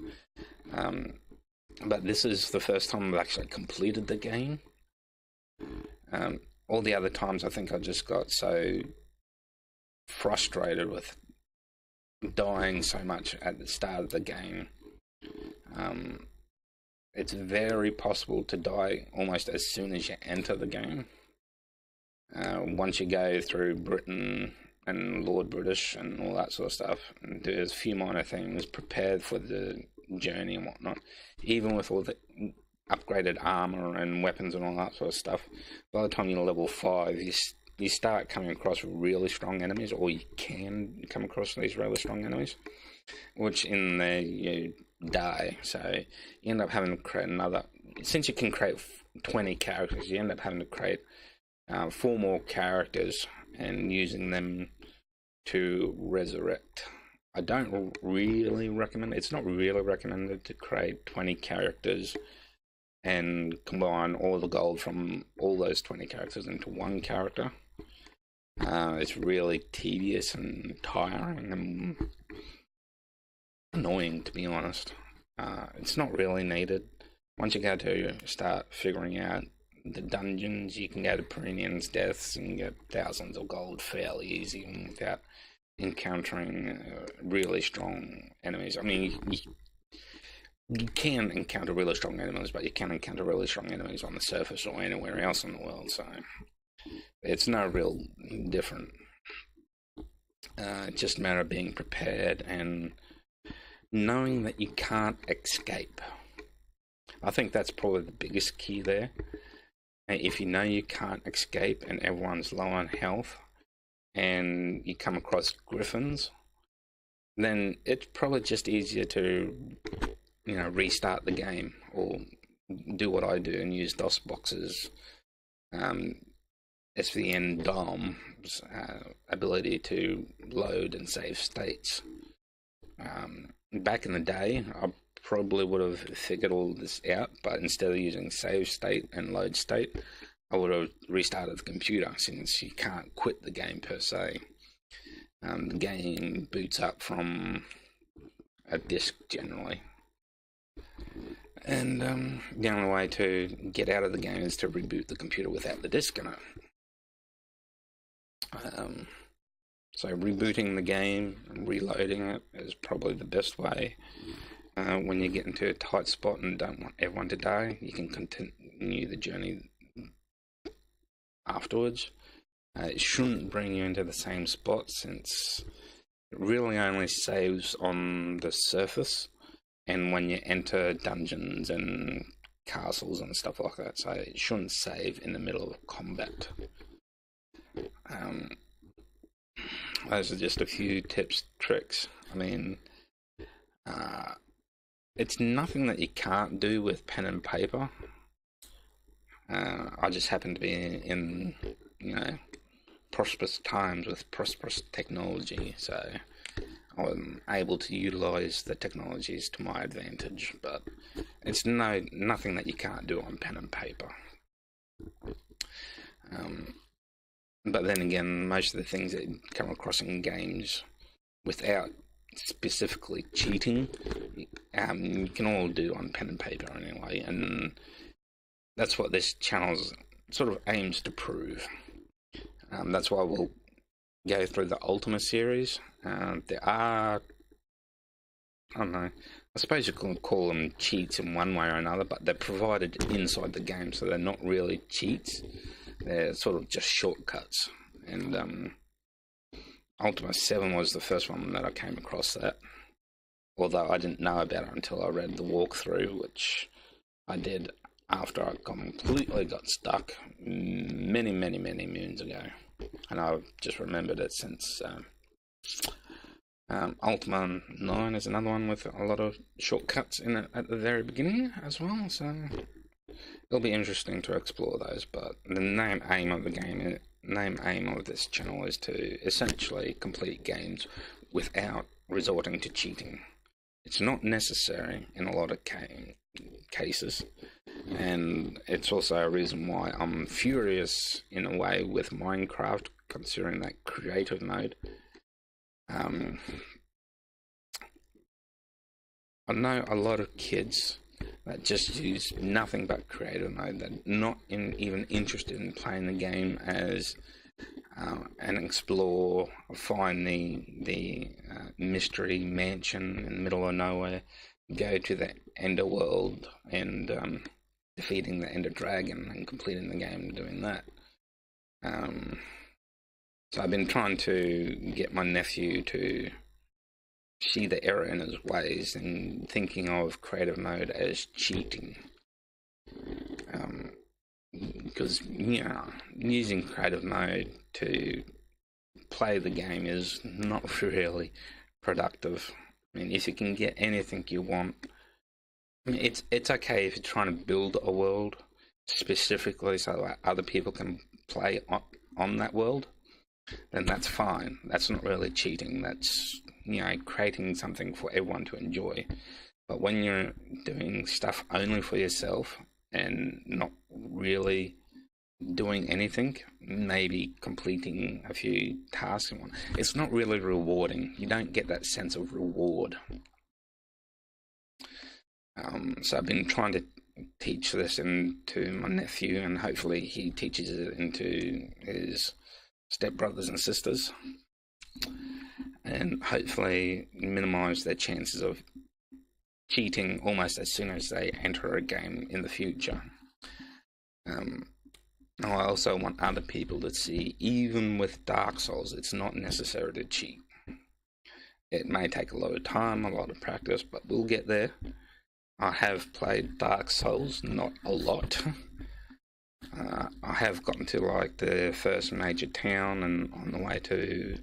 But this is the first time I've actually completed the game. All the other times, I think I just got so frustrated with dying so much at the start of the game. It's very possible to die almost as soon as you enter the game. Once you go through Britain and Lord British and all that sort of stuff, and there's a few minor things, prepared for the journey and whatnot, even with all the upgraded armor and weapons and all that sort of stuff, by the time you're level 5, you start coming across really strong enemies, or you can come across these really strong enemies, which in there you die. So you end up having to create another, since you can create 20 characters, you end up having to create 4 more characters and using them to resurrect. I don't really recommend, it's not really recommended to create 20 characters and combine all the gold from all those 20 characters into one character. It's really tedious and tiring and annoying, to be honest. It's not really needed. Once you go to start figuring out the dungeons, you can go to Perinian's Deaths and get thousands of gold fairly easy without encountering really strong enemies. You can encounter really strong enemies, but you can encounter really strong enemies on the surface or anywhere else in the world, so it's no real different. It's just a matter of being prepared and knowing that you can't escape. I think that's probably the biggest key there. If you know you can't escape and everyone's low on health and you come across griffins, then it's probably just easier to restart the game, or do what I do and use DOS boxes. SVN DOM's ability to load and save states. back in the day, I probably would have figured all this out, but instead of using save state and load state, I would have restarted the computer, since you can't quit the game per se. The game boots up from a disk generally, and the only way to get out of the game is to reboot the computer without the disk in it. So rebooting the game and reloading it is probably the best way. When you get into a tight spot and don't want everyone to die, you can continue the journey afterwards. It shouldn't bring you into the same spot, since it really only saves on the surface and when you enter dungeons and castles and stuff like that, so it shouldn't save in the middle of combat. Those are just a few tips, tricks. I mean, it's nothing that you can't do with pen and paper. I just happen to be in prosperous times with prosperous technology, so I'm able to utilize the technologies to my advantage, but it's nothing that you can't do on pen and paper. But then again, most of the things that you come across in games without specifically cheating, you can all do on pen and paper anyway, and that's what this channel sort of aims to prove. That's why we'll go through the Ultima Series. There are, I don't know, I suppose you can call them cheats in one way or another, but they're provided inside the game, so they're not really cheats. They're sort of just shortcuts. And Ultima 7 was the first one that I came across that, although I didn't know about it until I read the walkthrough, which I did after I completely got stuck many moons ago, and I've just remembered it since. Ultima 9 is another one with a lot of shortcuts in it at the very beginning as well, so it'll be interesting to explore those. But the main aim of this channel is to essentially complete games without resorting to cheating. It's not necessary in a lot of cases, and it's also a reason why I'm furious in a way with Minecraft, considering that creative mode. I know a lot of kids that just use nothing but creative mode, that are not even interested in playing the game as and explore, find the mystery mansion in the middle of nowhere, go to the Ender world and defeating the Ender dragon and completing the game doing that. So I've been trying to get my nephew to see the error in his ways and thinking of creative mode as cheating. Because, using creative mode to play the game is not really productive. I mean, if you can get anything you want, I mean, it's okay if you're trying to build a world specifically so that other people can play on that world, then that's fine. That's not really cheating. That's, creating something for everyone to enjoy. But when you're doing stuff only for yourself and not really doing anything, maybe completing a few tasks and whatnot, it's not really rewarding. You don't get that sense of reward. So I've been trying to teach this into my nephew, and hopefully he teaches it into his stepbrothers and sisters, and hopefully minimize their chances of cheating almost as soon as they enter a game in the future. I also want other people to see, even with Dark Souls, it's not necessary to cheat. It may take a lot of time, a lot of practice, but we'll get there. I have played Dark Souls, not a lot. I have gotten to like the first major town and on the way to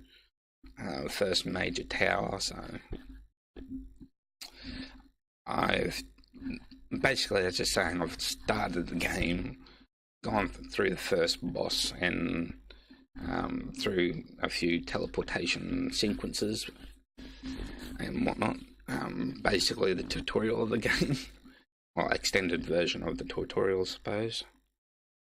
the first major tower, so I've basically, as just saying, I've started the game, gone through the first boss and through a few teleportation sequences and whatnot. basically the tutorial of the game, or extended version of the tutorial, I suppose.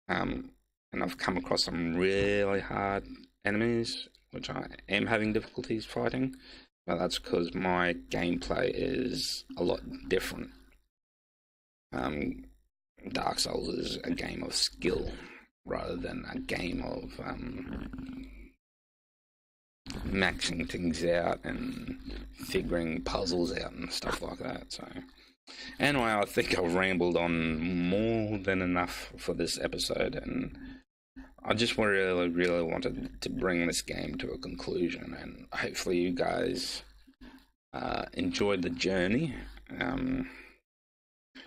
And I've come across some really hard enemies, which I am having difficulties fighting, but that's because my gameplay is a lot different. Dark Souls is a game of skill rather than a game of maxing things out and figuring puzzles out and stuff like that. So anyway, I think I've rambled on more than enough for this episode, and I just really wanted to bring this game to a conclusion, and hopefully you guys enjoyed the journey.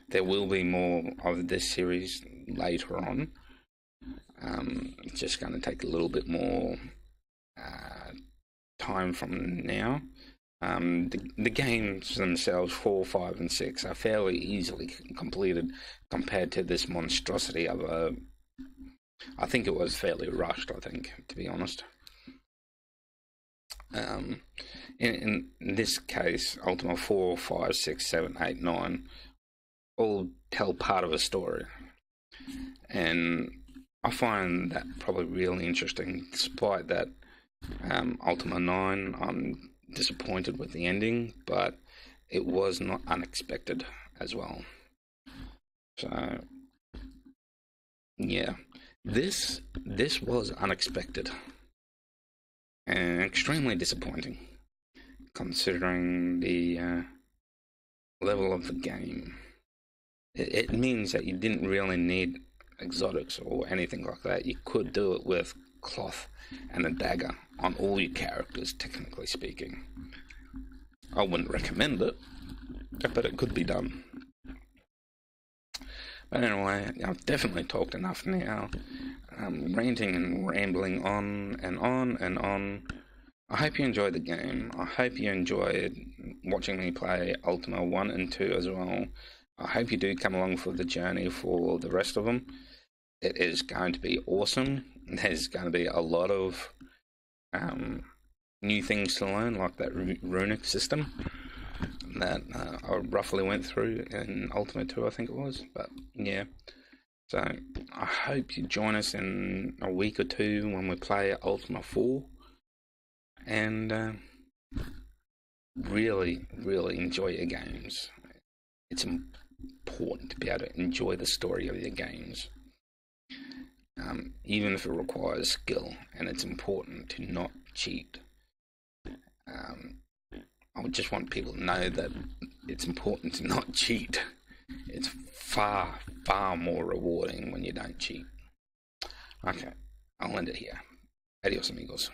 There will be more of this series later on. It's just going to take a little bit more time from now. The games themselves, 4, 5, and 6, are fairly easily completed compared to this monstrosity of a... I think it was fairly rushed, I think, to be honest. In this case, Ultima 4, 5, 6, 7, 8, 9 all tell part of a story. And I find that probably really interesting, despite that Ultima 9, I'm disappointed with the ending, but it was not unexpected as well. So, yeah, this was unexpected and extremely disappointing, considering the level of the game. It means that you didn't really need exotics or anything like that. You could do it with cloth and a dagger on all your characters, technically speaking. I wouldn't recommend it, but it could be done. But anyway, I've definitely talked enough now. I'm ranting and rambling on and on and on. I hope you enjoyed the game. I hope you enjoyed watching me play Ultima 1 and 2 as well. I hope you do come along for the journey for the rest of them. It is going to be awesome. There's going to be a lot of new things to learn, like that runic system that I roughly went through in Ultima 2, I think it was. But yeah, so I hope you join us in a week or two when we play Ultima 4, and really enjoy your games. It's important to be able to enjoy the story of your games, even if it requires skill, and it's important to not cheat. I would just want people to know that it's important to not cheat. It's far more rewarding when you don't cheat. Okay, I'll end it here. Adios, amigos.